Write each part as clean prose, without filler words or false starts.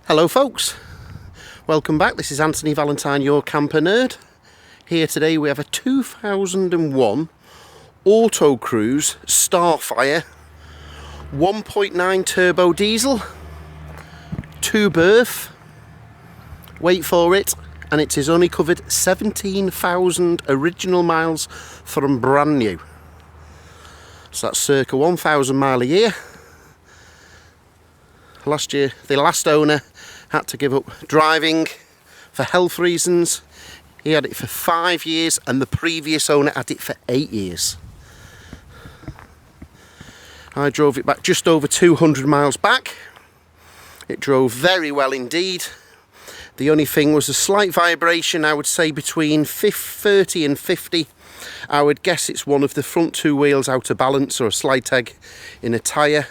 Hello folks, welcome back. This is Anthony Valentine, your camper nerd. Here today we have a 2001 Autocruise Starfire 1.9 turbo diesel, 2 berth, wait for it, and it has only covered 17,000 original miles from brand new. So that's circa 1,000 mile a year. Last year, the last owner had to give up driving for health reasons. He had it for 5 years and the previous owner had it for 8 years. I drove it back just over 200 miles back. It drove very well indeed. The only thing was a slight vibration, I would say between 30 and 50. I would guess it's one of the front 2 wheels out of balance or a slight egg in a tyre.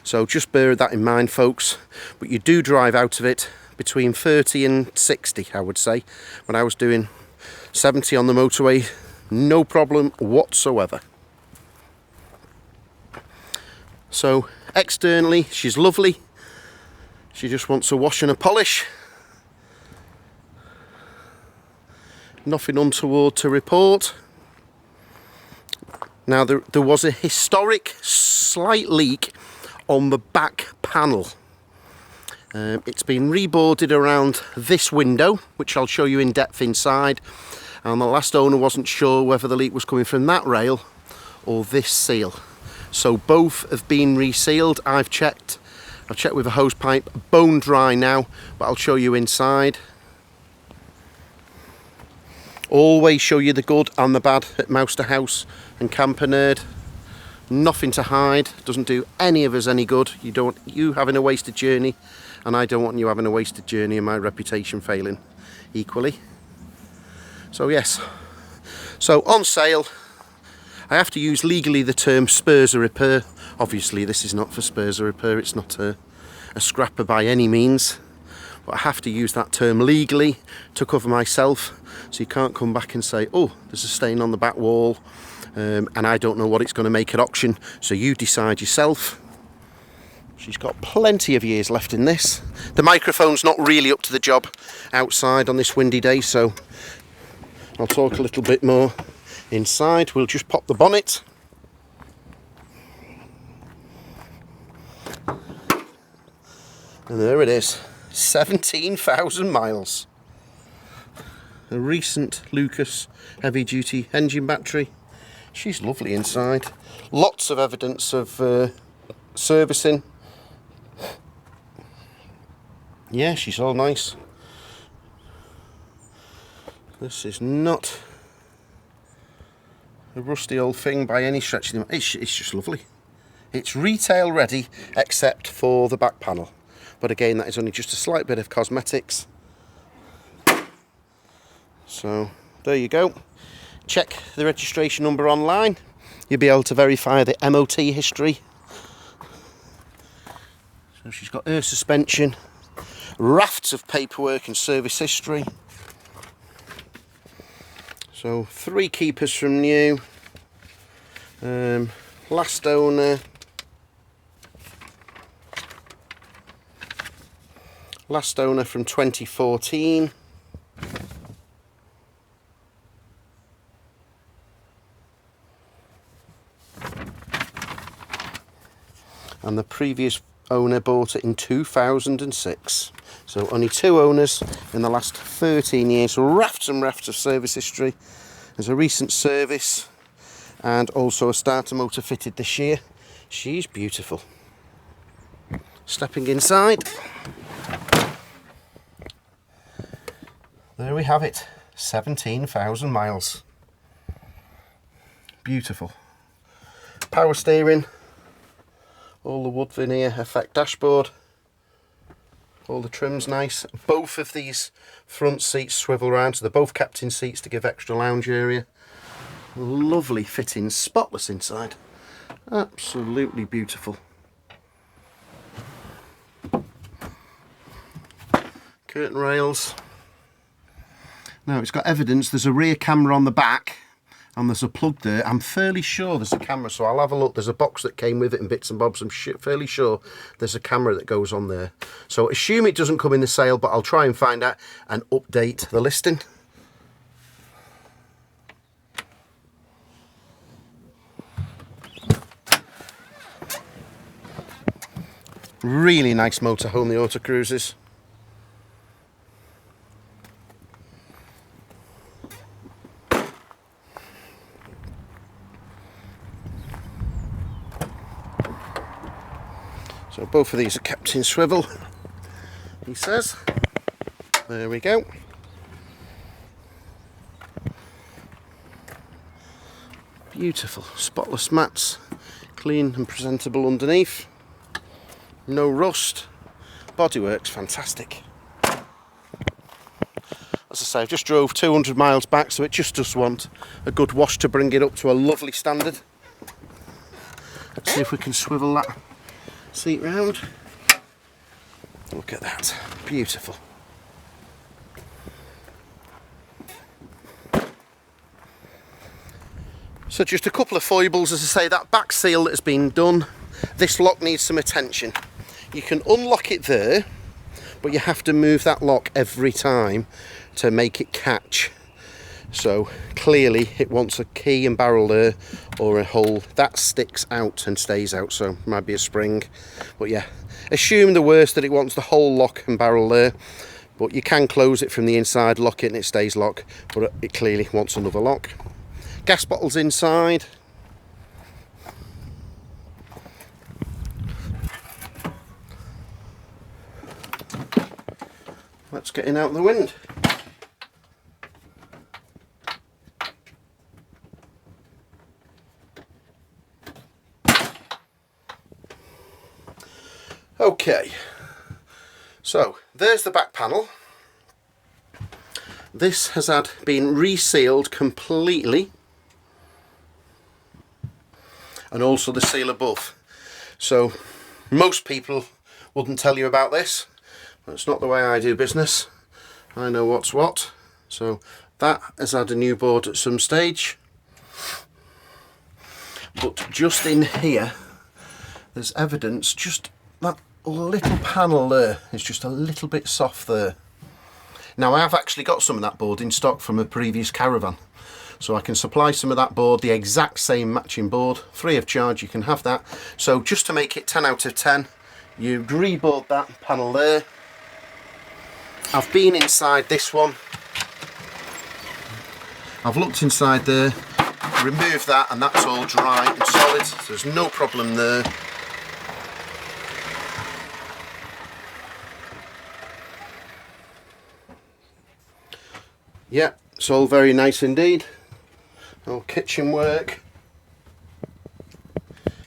So just bear that in mind, folks. But you do drive out of it between 30 and 60, I would say. When I was doing 70 on the motorway, no problem whatsoever. So externally, she's lovely. She just wants a wash and a polish. Nothing untoward to report. Now there was a historic slight leak on the back panel. It's been reboarded around this window, which I'll show you in depth inside, and the last owner wasn't sure whether the leak was coming from that rail or this seal. So both have been resealed. I've checked with a hose pipe, bone dry now, but I'll show you inside. Always show you the good and the bad at Mouster House and Camper Nerd. Nothing to hide, doesn't do any of us any good. You having a wasted journey, and I don't want you having a wasted journey and my reputation failing equally. So yes, so on sale, I have to use legally the term spurs of repair. Obviously this is not for spurs of repair, it's not a scrapper by any means, but I have to use that term legally to cover myself, so you can't come back and say, oh, there's a stain on the back wall, and I don't know what it's going to make at auction, so you decide yourself. She's got plenty of years left in this. The microphone's not really up to the job outside on this windy day, so I'll talk a little bit more inside. We'll just pop the bonnet. And there it is, 17,000 miles. A recent Lucas heavy duty engine battery. She's lovely inside. Lots of evidence of servicing. Yeah, she's all nice. This is not a rusty old thing by any stretch of the... It's just lovely. It's retail ready except for the back panel. But again, that is only just a slight bit of cosmetics. So there you go. Check the registration number online. You'll be able to verify the MOT history. So she's got air suspension, rafts of paperwork and service history. So 3 keepers from new. Last owner. Last owner from 2014. And the previous owner bought it in 2006. So only 2 owners in the last 13 years. Rafts and rafts of service history. There's a recent service and also a starter motor fitted this year. She's beautiful. Stepping inside. There we have it, 17,000 miles. Beautiful. Power steering. All the wood veneer effect dashboard. All the trim's nice. Both of these front seats swivel round, so they're both captain seats to give extra lounge area. Lovely fitting, spotless inside. Absolutely beautiful. Curtain rails. Now it's got evidence, there's a rear camera on the back, and there's a plug there. I'm fairly sure there's a camera, so I'll have a look. There's a box that came with it and bits and bobs. I'm fairly sure there's a camera that goes on there. So assume it doesn't come in the sale, but I'll try and find out and update the listing. Really nice motorhome, the Autocruises. So both of these are kept in swivel, he says. There we go. Beautiful, spotless mats, clean and presentable underneath. No rust. Bodywork's fantastic. As I say, I just drove 200 miles back, so it just does want a good wash to bring it up to a lovely standard. Let's see if we can swivel that seat round. Look at that. Beautiful. So just a couple of foibles, as I say, that back seal that has been done, this lock needs some attention. You can unlock it there, but you have to move that lock every time to make it catch. So clearly it wants a key and barrel there, or a hole that sticks out and stays out, so it might be a spring. But yeah, assume the worst, that it wants the whole lock and barrel there, but you can close it from the inside, lock it and it stays locked, but it clearly wants another lock. Gas bottles inside. Let's get in out of the wind. Okay, so there's the back panel. This has been resealed completely, and also the seal above. So most people wouldn't tell you about this. That's not the way I do business. I know what's what. So that has had a new board at some stage. But just in here, there's evidence, just that little panel there is just a little bit soft there. Now I have actually got some of that board in stock from a previous caravan. So I can supply some of that board, the exact same matching board, free of charge. You can have that. So just to make it 10 out of 10, you reboard that panel there. I've been inside this one. I've looked inside there, removed that, and that's all dry and solid. So there's no problem there. Yeah, it's all very nice indeed. All kitchen work.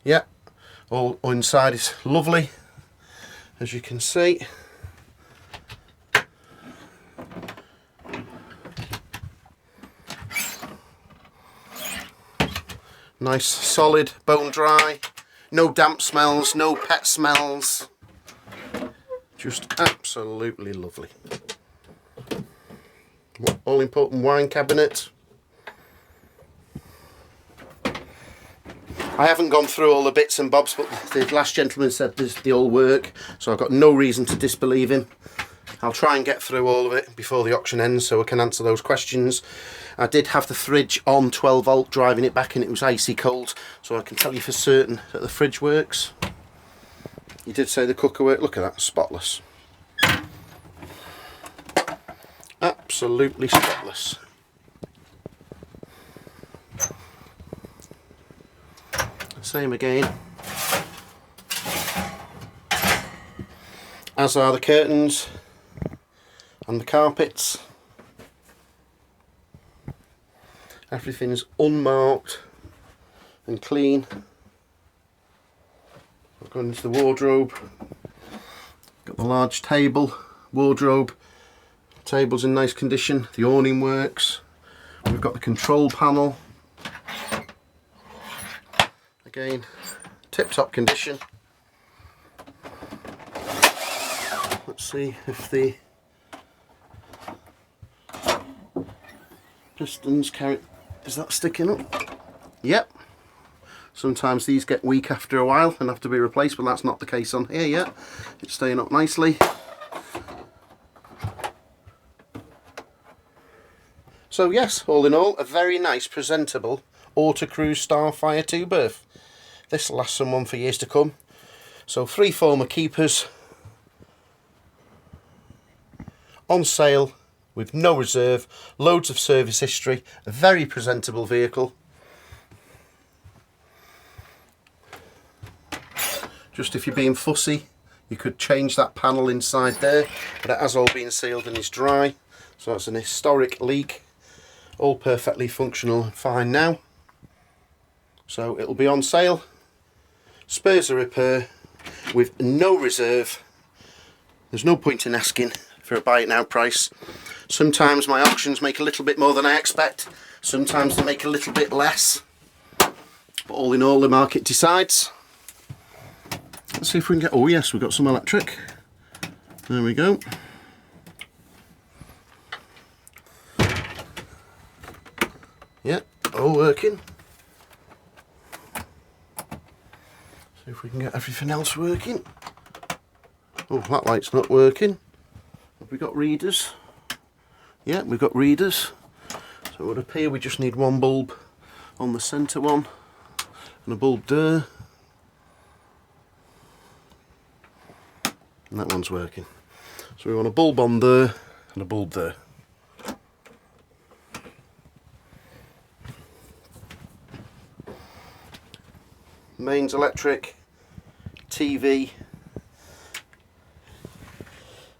Yeah, all inside is lovely, as you can see. Nice, solid, bone dry, no damp smells, no pet smells. Just absolutely lovely. All important wine cabinet. I haven't gone through all the bits and bobs, but the last gentleman said they all work, so I've got no reason to disbelieve him. I'll try and get through all of it before the auction ends so I can answer those questions. I did have the fridge on 12 volt driving it back, and it was icy cold, so I can tell you for certain that the fridge works. He did say the cooker worked. Look at that, spotless. Absolutely spotless. Same again. As are the curtains and the carpets. Everything's unmarked and clean. I've gone into the wardrobe. Got the large table, wardrobe. Table's in nice condition. The awning works. We've got the control panel. Again, tip-top condition. Let's see if the pistons carry. Is that sticking up? Yep. Sometimes these get weak after a while and have to be replaced, but that's not the case on here yet. It's staying up nicely. So yes, all in all, a very nice, presentable Autocruise Starfire 2 berth. This will last someone for years to come. So 3 former keepers, on sale with no reserve, loads of service history, a very presentable vehicle. Just if you're being fussy, you could change that panel inside there, but it has all been sealed and is dry. So that's an historic leak, all perfectly functional and fine now. So it'll be on sale, spares a repair, with no reserve. There's no point in asking for a buy it now price. Sometimes my auctions make a little bit more than I expect, sometimes they make a little bit less, but all in all the market decides. Let's see if we can get, oh yes, we've got some electric. There we go. Yeah, all working. See if we can get everything else working. Oh, that light's not working. Have we got readers? Yeah, we've got readers. So it would appear we just need one bulb on the centre one and a bulb there. And that one's working. So we want a bulb on there and a bulb there. Mains electric, TV,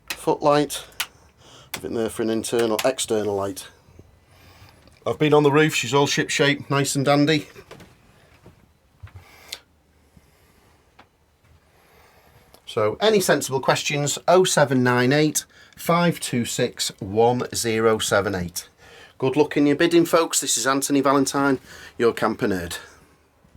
footlight, everything there for an external light. I've been on the roof, she's all ship shape, nice and dandy. So any sensible questions, 0798 526 1078. Good luck in your bidding folks, this is Anthony Valentine, your camper nerd.